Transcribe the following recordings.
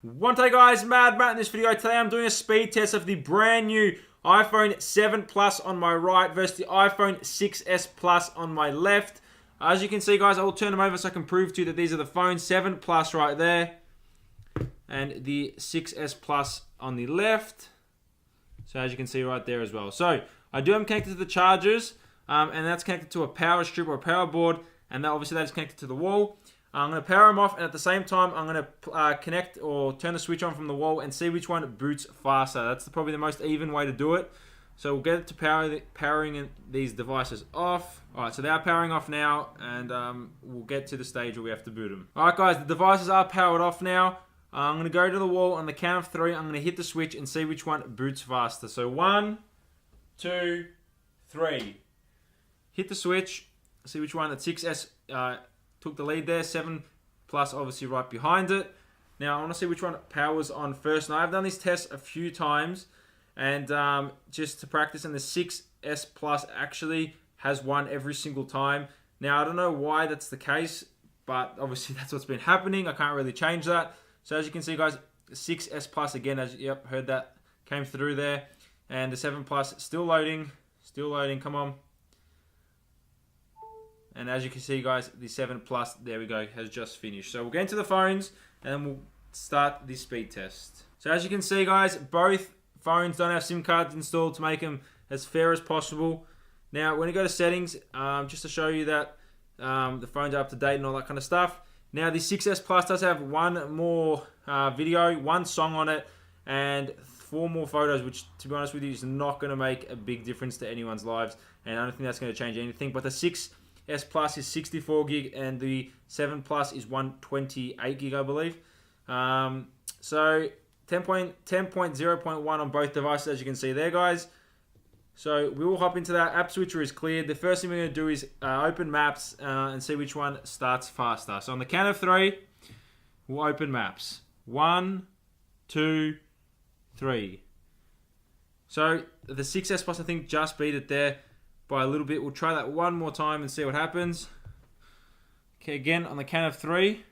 One day guys, Mad Matt in this video. Today I'm doing a speed test of the brand new iPhone 7 Plus on my right versus the iPhone 6s Plus on my left. As you can see guys, I will turn them over so I can prove to you that these are the phones. 7 Plus right there and the 6s Plus on the left. So as you can see right there as well. So I do have them connected to the chargers and that's connected to a power strip or a power board, and that obviously that is connected to the wall. I'm going to power them off, and at the same time, I'm going to connect or turn the switch on from the wall and see which one boots faster. That's probably the most even way to do it. So we'll get it to powering these devices off. Alright, so they are powering off now, and we'll get to the stage where we have to boot them. Alright guys, the devices are powered off now. I'm going to go to the wall on the count of 3. I'm going to hit the switch and see which one boots faster. So 1, 2, 3. Hit the switch, see which one. The 6S took the lead there. 7 Plus obviously right behind it. Now I want to see which one powers on first. Now I've done these tests a few times, and just to practice, and the 6S Plus actually has won every single time. Now I don't know why that's the case, but obviously that's what's been happening. I can't really change that. So as you can see guys, the 6S Plus again, as yep, heard that came through there, and the 7 Plus still loading, come on. And as you can see guys, the 7 Plus, there we go, has just finished. So we'll get into the phones and then we'll start the speed test. So as you can see guys, both phones don't have SIM cards installed to make them as fair as possible. Now when you go to settings, just to show you that the phones are up to date and all that kind of stuff. Now the 6S Plus does have one more video, one song on it, and 4 more photos, which to be honest with you is not going to make a big difference to anyone's lives, and I don't think that's going to change anything. But the 6S Plus is 64 gig and the 7 Plus is 128 gig, I believe. So 10.0.1 on both devices, as you can see there guys. So we will hop into that. App switcher is cleared. The first thing we're going to do is open maps and see which one starts faster. So on the count of 3, we'll open maps. 1, 2, 3. So the 6S Plus I think just beat it there by a little bit. We'll try that one more time and see what happens. Okay, again on the count of 3.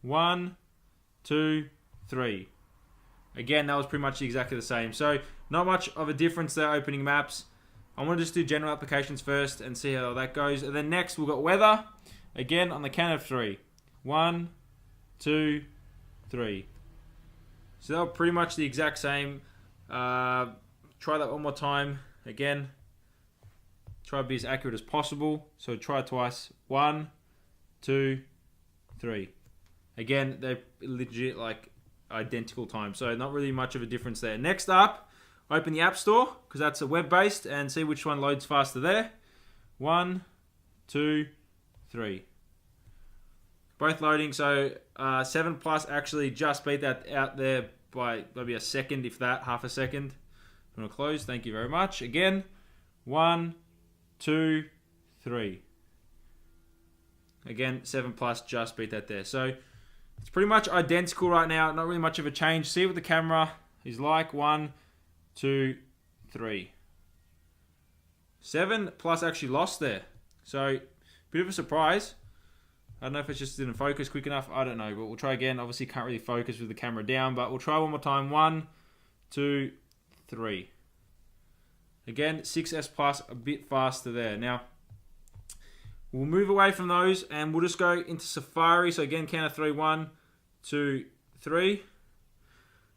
1, 2, 3. Again, that was pretty much exactly the same. So not much of a difference there opening maps. I want to just do general applications first and see how that goes. And then next we've got weather. Again on the count of 3. 1, 2, 3. So they're pretty much the exact same. Try that one more time. Again, try to be as accurate as possible. So try it twice. 1, 2, 3. Again, they're legit like identical time. So not really much of a difference there. Next up, open the App Store because that's a web-based, and see which one loads faster there. 1, 2, 3. Both loading. So 7 Plus actually just beat that out there by maybe a second, if that, half a second. I'm going to close. Thank you very much. Again, 1, 2, 3. Again, 7 Plus just beat that there. So it's pretty much identical right now. Not really much of a change. See what the camera is like. 1, 2, 3. 7 Plus actually lost there. So bit of a surprise. I don't know if it's just didn't focus quick enough. I don't know, but we'll try again. Obviously can't really focus with the camera down, but we'll try one more time. 1, 2, 3. Again, 6S Plus a bit faster there. Now, we'll move away from those and we'll just go into Safari. So again, count of 3. 1, 2, 3.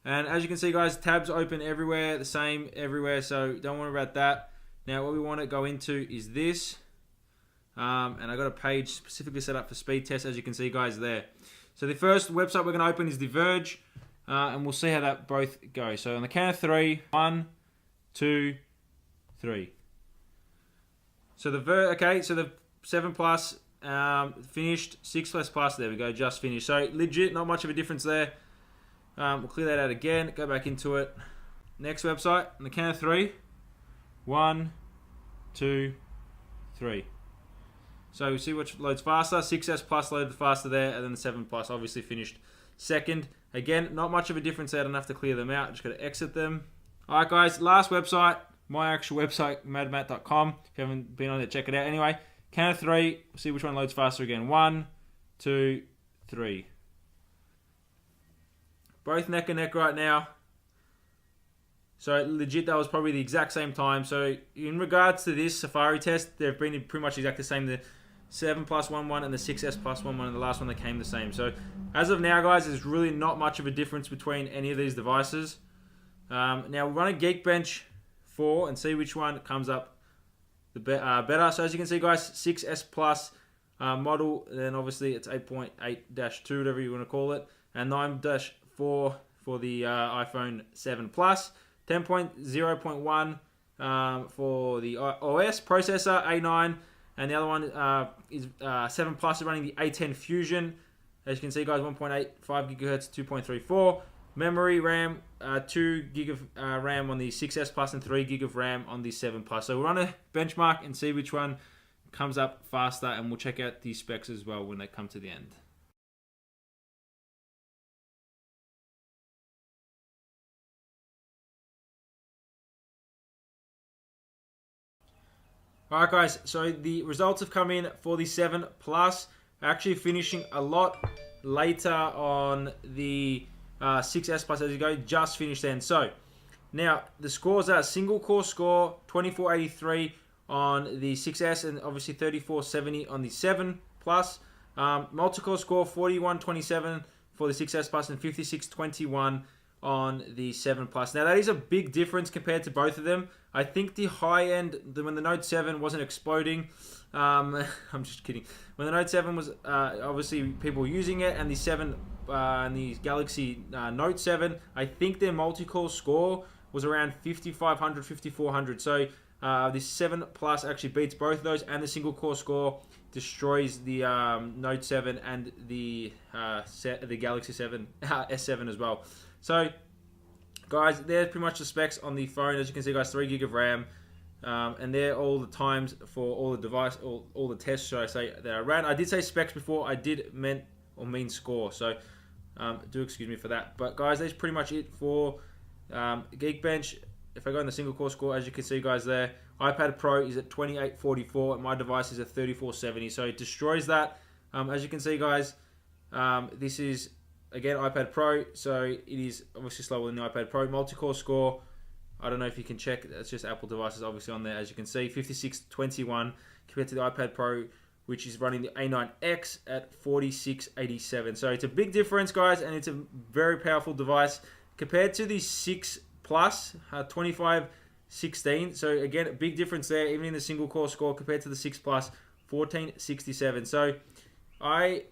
And as you can see guys, tabs open everywhere, the same everywhere. So don't worry about that. Now what we want to go into is this. And I got a page specifically set up for speed tests, as you can see guys there. So the first website we're going to open is The Verge. And we'll see how that both go. So on the count of 3. 1, 2, 3. So the 7 Plus finished. 6S Plus, there we go, just finished. So legit, not much of a difference there. We'll clear that out again, go back into it. Next website, on the count of 3. 1, 2, 3. So we see which loads faster. 6S Plus loaded faster there, and then the 7 Plus obviously finished second. Again, not much of a difference there. I don't have to clear them out. Just got to exit them. All right, guys, last website, my actual website, madmat.com. If you haven't been on it, check it out. Anyway, count of 3. See which one loads faster again. 1, 2, 3. both neck and neck right now. So legit, that was probably the exact same time. So in regards to this Safari test, they've been pretty much exactly the same. The 7 Plus 1.1 and the 6S Plus 1.1 and the last one that came the same. So as of now, guys, there's really not much of a difference between any of these devices. Now we'll run a Geekbench 4 and see which one comes up the better. So as you can see, guys, 6S Plus model, then obviously it's 8.8-2, whatever you want to call it, and 9-4 for the iPhone 7 Plus, 10.0.1 for the OS processor, A9, and the other one is 7 Plus is running the A10 Fusion. As you can see, guys, 1.85 gigahertz, 2.34. Memory RAM, 2 gig of RAM on the 6S Plus and 3 gig of RAM on the 7 Plus. So we'll run a benchmark and see which one comes up faster, and we'll check out the specs as well when they come to the end. Alright guys, so the results have come in for the 7 Plus, actually finishing a lot later on the 6S Plus as you go, just finished then. So, now the scores are single core score, 2483 on the 6S and obviously 3470 on the 7 Plus. Multi-core score, 4127 for the 6S Plus and 5621 on the 7 Plus. Now that is a big difference compared to both of them. I think the high end, when the Note 7 wasn't exploding, I'm just kidding. When the Note 7 was obviously people were using it, and the 7 and the Galaxy Note 7, I think their multi-core score was around 5500, 5400. So the 7 Plus actually beats both of those, and the single core score destroys the Note 7 and the Galaxy 7 S7 as well. So, guys, there's pretty much the specs on the phone. As you can see, guys, 3 gig of RAM, and they're all the times for all the device, all the tests, should I say, that I ran. I did say specs before. I did mean score, so do excuse me for that. But guys, that's pretty much it for Geekbench. If I go in the single core score, as you can see, guys, there, iPad Pro is at 2844, and my device is at 3470. So it destroys that. As you can see, guys, this is again iPad Pro, so it is obviously slower than the iPad Pro. Multi-core score, I don't know if you can check. That's just Apple devices, obviously, on there. As you can see, 5621 compared to the iPad Pro, which is running the A9X at 4687. So it's a big difference, guys, and it's a very powerful device compared to the 6 Plus, 2516. So again, a big difference there, even in the single core score compared to the 6 Plus, 1467. So I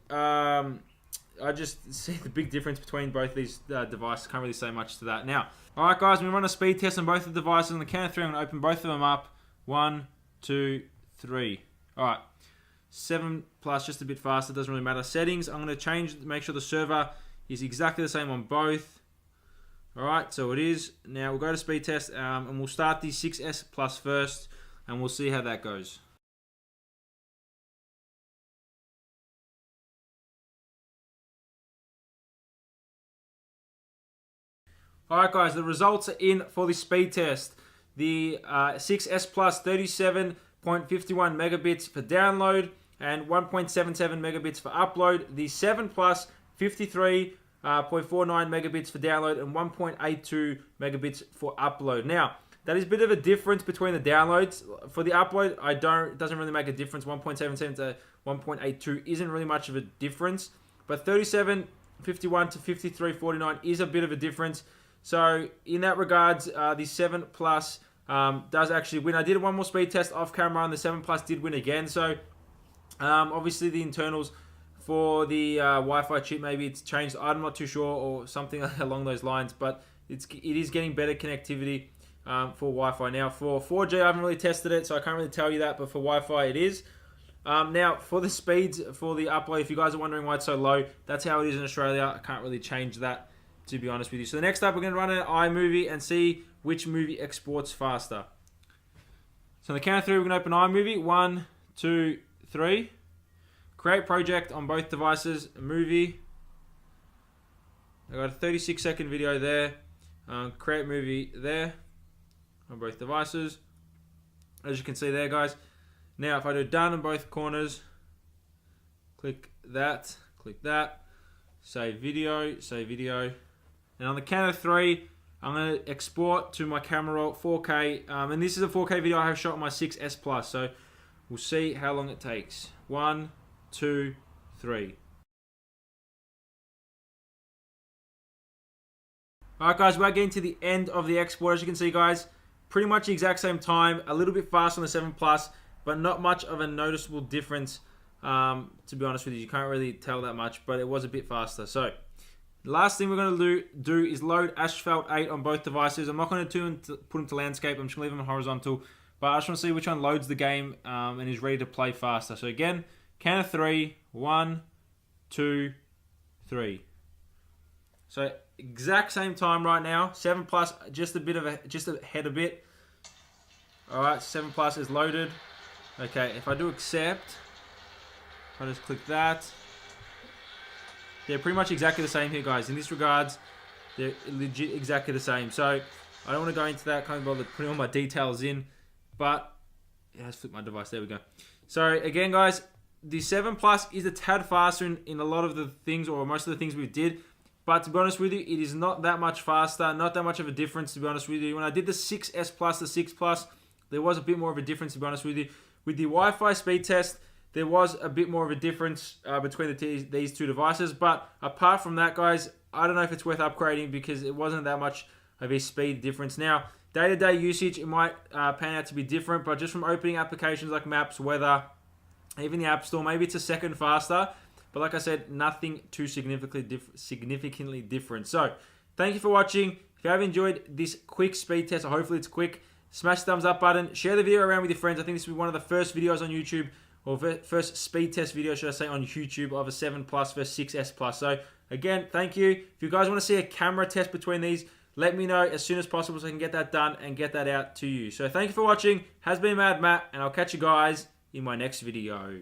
just see the big difference between both these devices. Can't really say much to that. Now, all right, guys, we run a speed test on both the devices. On the count of 3, I'm going to open both of them up. 1, 2, 3. All right. 7 Plus, just a bit faster. Doesn't really matter. Settings, I'm going to make sure the server is exactly the same on both. All right, so it is. Now we'll go to speed test, and we'll start the 6S Plus first, and we'll see how that goes. Alright guys, the results are in for the speed test. The 6S Plus, 37.51 megabits for download and 1.77 megabits for upload. The 7 Plus, 53.49 megabits for download and 1.82 megabits for upload. Now, that is a bit of a difference between the downloads. For the upload, it doesn't really make a difference. 1.77 to 1.82 isn't really much of a difference. But 37.51 to 53.49 is a bit of a difference. So in that regards, the 7 Plus does actually win. I did one more speed test off camera, and the 7 Plus did win again. So obviously the internals for the Wi-Fi chip, maybe it's changed. I'm not too sure, or something along those lines. But it is getting better connectivity for Wi-Fi. Now for 4G, I haven't really tested it, so I can't really tell you that. But for Wi-Fi, it is. Now for the speeds for the upload, if you guys are wondering why it's so low, that's how it is in Australia. I can't really change that, to be honest with you. So the next up, we're going to run an iMovie and see which movie exports faster. So on the count of 3, we're going to open iMovie. 1, 2, 3. Create project on both devices. Movie. I got a 36-second video there. Create movie there on both devices. As you can see there, guys. Now, if I do done on both corners, click that, save video, And on the count of 3, I'm going to export to my camera roll 4K. And this is a 4K video I have shot on my 6S Plus. So we'll see how long it takes. 1, 2, 3. Alright guys, we're getting to the end of the export. As you can see guys, pretty much the exact same time. A little bit faster on the 7 Plus, but not much of a noticeable difference. To be honest with you can't really tell that much, but it was a bit faster. So the last thing we're going to do is load Asphalt 8 on both devices. I'm not going to put into landscape. I'm just going to leave them on horizontal. But I just want to see which one loads the game and is ready to play faster. So again, count of 3. 1, 2, 3. So exact same time right now. 7 Plus, just ahead a bit. All right, 7 Plus is loaded. Okay, if I do accept, I just click that. They're pretty much exactly the same here, guys. In this regards, they're legit exactly the same. So I don't want to go into that, can't bother putting all my details in. But yeah, let's flip my device. There we go. So again, guys, the 7 Plus is a tad faster in a lot of the things, or most of the things we did. But to be honest with you, it is not that much faster, not that much of a difference, to be honest with you. When I did the 6S Plus, the 6 Plus, there was a bit more of a difference, to be honest with you. With the Wi-Fi speed test, there was a bit more of a difference between these two devices. But apart from that, guys, I don't know if it's worth upgrading because it wasn't that much of a speed difference. Now, day-to-day usage, it might pan out to be different, but just from opening applications like Maps, Weather, even the App Store, maybe it's a second faster. But like I said, nothing too significantly different. So, thank you for watching. If you have enjoyed this quick speed test, or hopefully it's quick, smash the thumbs up button. Share the video around with your friends. I think this will be one of the first videos on YouTube, or first speed test video, should I say, on YouTube of a 7 Plus versus 6S Plus. So, again, thank you. If you guys want to see a camera test between these, let me know as soon as possible so I can get that done and get that out to you. So, thank you for watching. Has been Mad Matt, and I'll catch you guys in my next video.